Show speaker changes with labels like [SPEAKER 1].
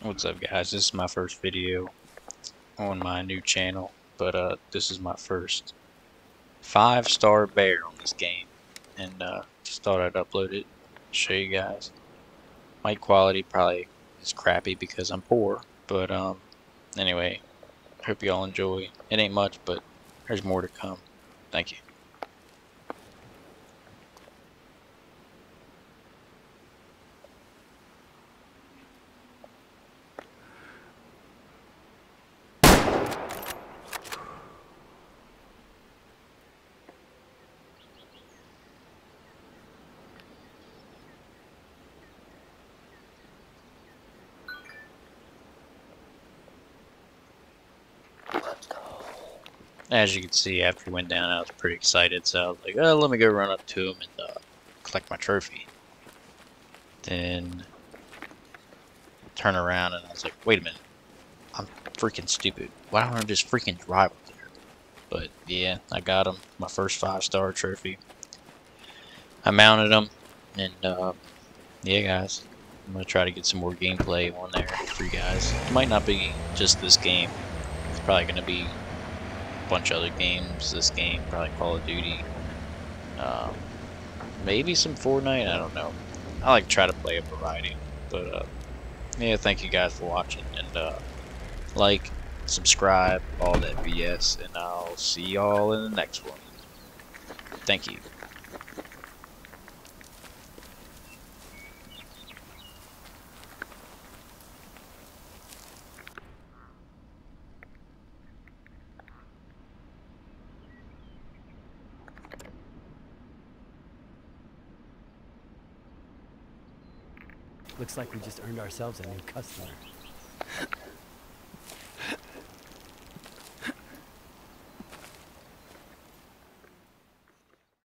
[SPEAKER 1] What's up, guys? This is my first video on my new channel, but this is my first 5-star bear on this game, and just thought I'd upload it, show you guys. Mic quality probably is crappy because I'm poor, but anyway, hope you all enjoy. It ain't much, but there's more to come. Thank you. As you can see, after he went down, I was pretty excited, so I was like, oh, let me go run up to him and collect my trophy. Then turn around and I was like, wait a minute, I'm freaking stupid. Why don't I just freaking drive up there? But yeah, I got him, my first 5-star trophy. I mounted him, and yeah, guys, I'm gonna try to get some more gameplay on there for you guys. It might not be just this game. It's probably gonna be bunch of other games. This game, probably Call of Duty, um, maybe some Fortnite. I don't know. I like to try to play a variety. But yeah, thank you guys for watching, and like, subscribe, all that BS, and I'll see y'all in the next one. Thank you.
[SPEAKER 2] Looks like we just earned ourselves a new customer.